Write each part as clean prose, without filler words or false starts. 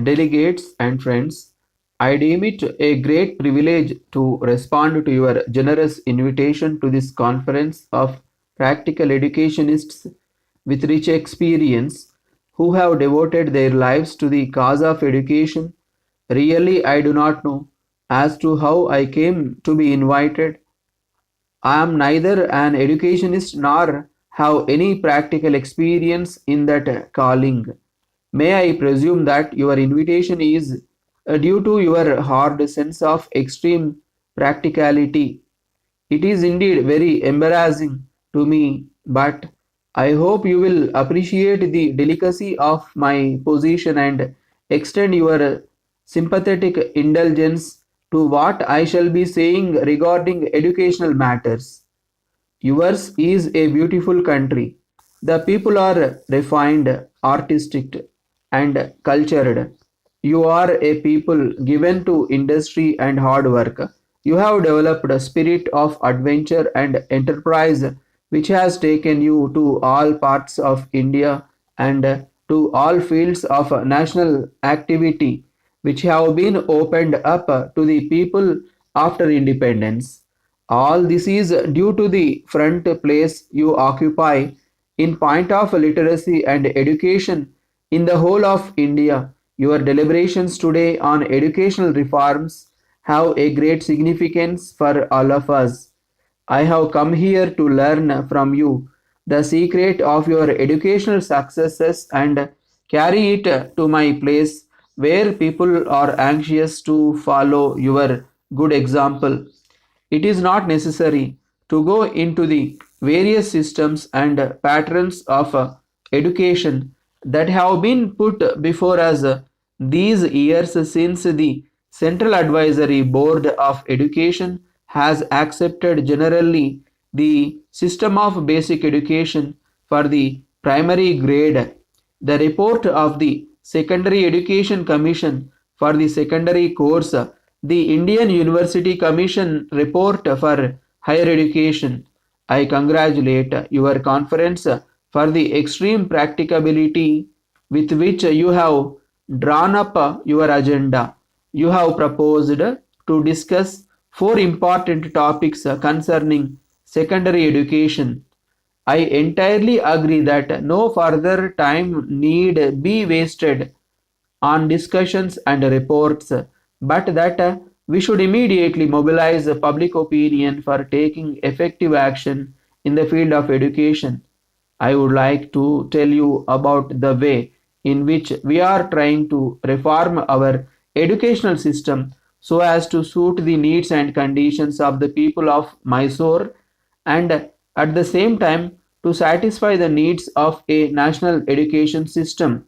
delegates, and friends. I deem it a great privilege to respond to your generous invitation to this conference of practical educationists with rich experience who have devoted their lives to the cause of education. Really, I do not know as to how I came to be invited. I am neither an educationist nor have any practical experience in that calling. May I presume that your invitation is due to your hard sense of extreme practicality? It is indeed very embarrassing to me, but I hope you will appreciate the delicacy of my position and extend your sympathetic indulgence to what I shall be saying regarding educational matters. Yours is a beautiful country. The people are refined, artistic, and cultured. You are a people given to industry and hard work. You have developed a spirit of adventure and enterprise which has taken you to all parts of India and to all fields of national activity which have been opened up to the people after independence. All this is due to the front place you occupy in point of literacy and education in the whole of India. Your deliberations today on educational reforms have a great significance for all of us. I have come here to learn from you the secret of your educational successes and carry it to my place where people are anxious to follow your good example. It is not necessary to go into the various systems and patterns of education that have been put before us these years since the Central Advisory Board of Education has accepted generally the system of basic education for the primary grade. The report of the Secondary Education Commission for the secondary course, the Indian University Commission report for higher education. I congratulate your conference for the extreme practicability with which you have drawn up your agenda. You have proposed to discuss four important topics concerning secondary education. I entirely agree that no further time need be wasted on discussions and reports, but that we should immediately mobilize public opinion for taking effective action in the field of education. I would like to tell you about the way in which we are trying to reform our educational system so as to suit the needs and conditions of the people of Mysore and at the same time to satisfy the needs of a national education system.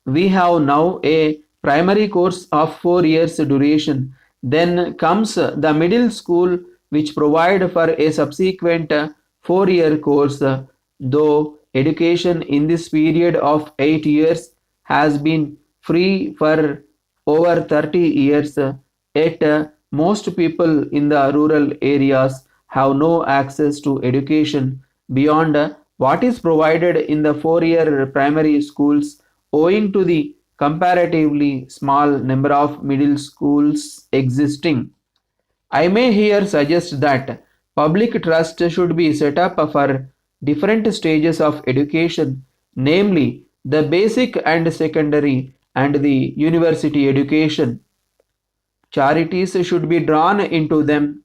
We have now a primary course of 4 years duration. Then comes the middle school which provide for a subsequent 4-year course. Though education in this period of 8 years has been free for over 30 years, yet most people in the rural areas have no access to education beyond what is provided in the 4-year primary schools owing to the comparatively small number of middle schools existing. I may here suggest that public trust should be set up for different stages of education, namely the basic and secondary and the university education. Charities should be drawn into them,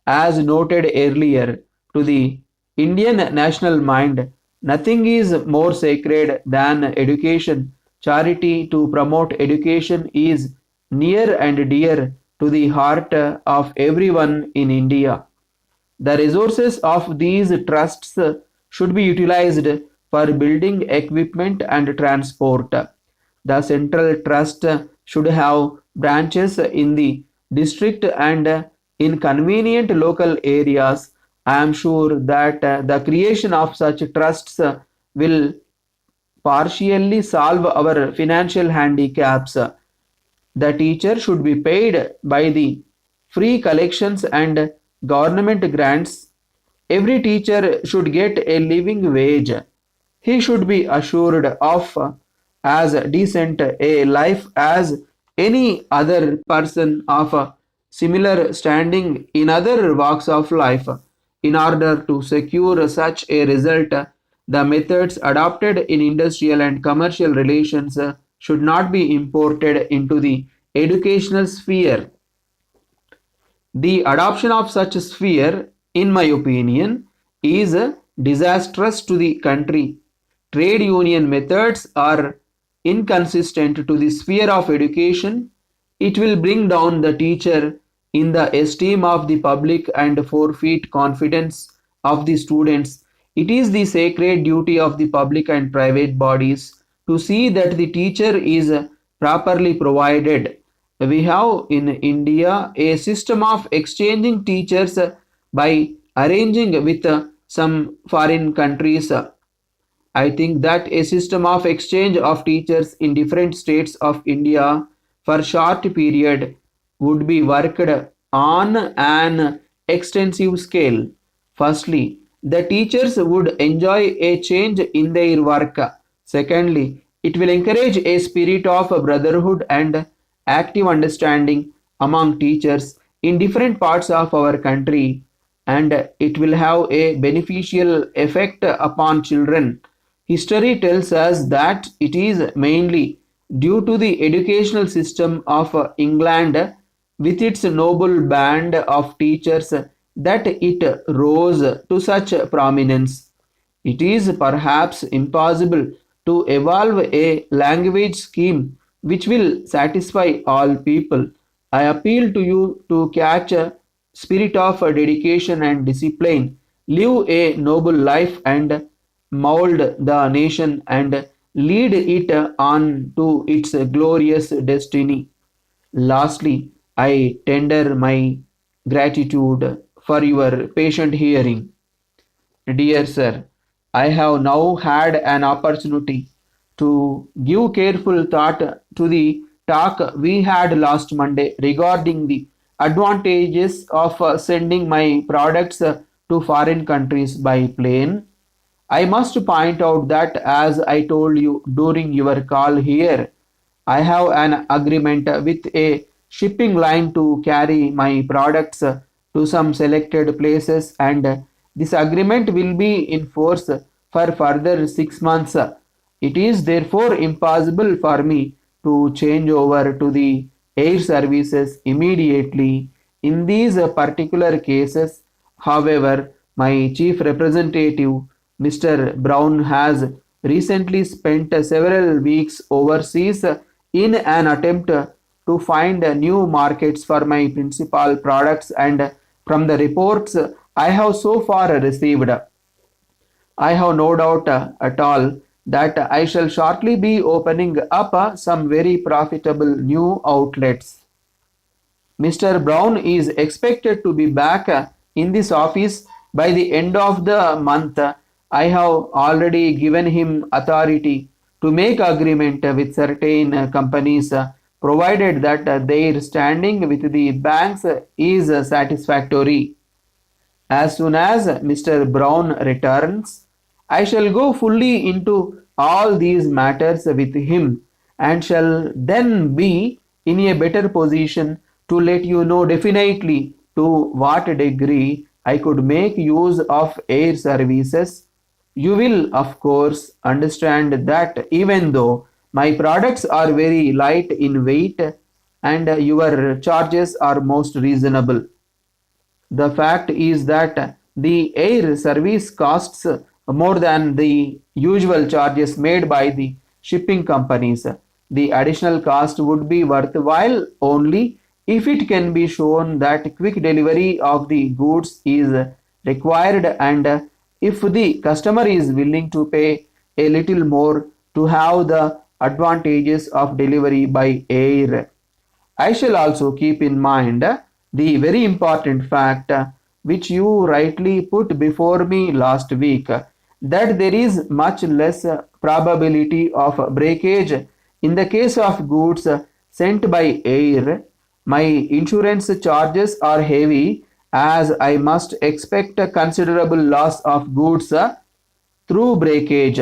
as noted earlier, to the Indian national mind. Nothing is more sacred than education. Charity to promote education is near and dear to the heart of everyone in India. The resources of these trusts should be utilized for building equipment and transport. The central trust should have branches in the district and in convenient local areas. I am sure that the creation of such trusts will partially solve our financial handicaps. The teacher should be paid by the free collections and government grants. Every teacher should get a living wage. He should be assured of as decent a life as any other person of a similar standing in other walks of life. In order to secure such a result, the methods adopted in industrial and commercial relations should not be imported into the educational sphere. The adoption of such a sphere, in my opinion, is disastrous to the country. Trade union methods are inconsistent to the sphere of education. It will bring down the teacher in the esteem of the public and forfeit confidence of the students. It is the sacred duty of the public and private bodies to see that the teacher is properly provided. We have in India a system of exchanging teachers by arranging with some foreign countries. I think that a system of exchange of teachers in different states of India for short period would be worked on an extensive scale. Firstly, the teachers would enjoy a change in their work. Secondly, it will encourage a spirit of brotherhood and active understanding among teachers in different parts of our country, and it will have a beneficial effect upon children. History tells us that it is mainly due to the educational system of England with its noble band of teachers that it rose to such prominence. It is perhaps impossible to evolve a language scheme which will satisfy all people. I appeal to you to catch a spirit of dedication and discipline, live a noble life and mold the nation and lead it on to its glorious destiny. Lastly, I tender my gratitude for your patient hearing. Dear sir, I have now had an opportunity to give careful thought to the talk we had last Monday regarding the advantages of sending my products to foreign countries by plane. I must point out that, as I told you during your call here, I have an agreement with a shipping line to carry my products to some selected places, and this agreement will be in force for further 6 months. It is therefore impossible for me to change over to the air services immediately. In these particular cases, however, my chief representative, Mr. Brown, has recently spent several weeks overseas in an attempt to find new markets for my principal products, and from the reports I have so far received, I have no doubt at all that I shall shortly be opening up some very profitable new outlets. Mr. Brown is expected to be back in this office by the end of the month. I have already given him authority to make agreement with certain companies, provided that their standing with the banks is satisfactory. As soon as Mr. Brown returns, I shall go fully into all these matters with him and shall then be in a better position to let you know definitely to what degree I could make use of air services. You will, of course, understand that even though my products are very light in weight and your charges are most reasonable, the fact is that the air service costs more than the usual charges made by the shipping companies. The additional cost would be worthwhile only if it can be shown that quick delivery of the goods is required, and if the customer is willing to pay a little more to have the advantages of delivery by air. I shall also keep in mind the very important fact which you rightly put before me last week, that there is much less probability of breakage in the case of goods sent by air. My insurance charges are heavy, as I must expect a considerable loss of goods through breakage.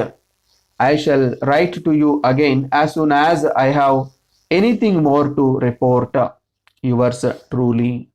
I shall write to you again as soon as I have anything more to report. Yours truly.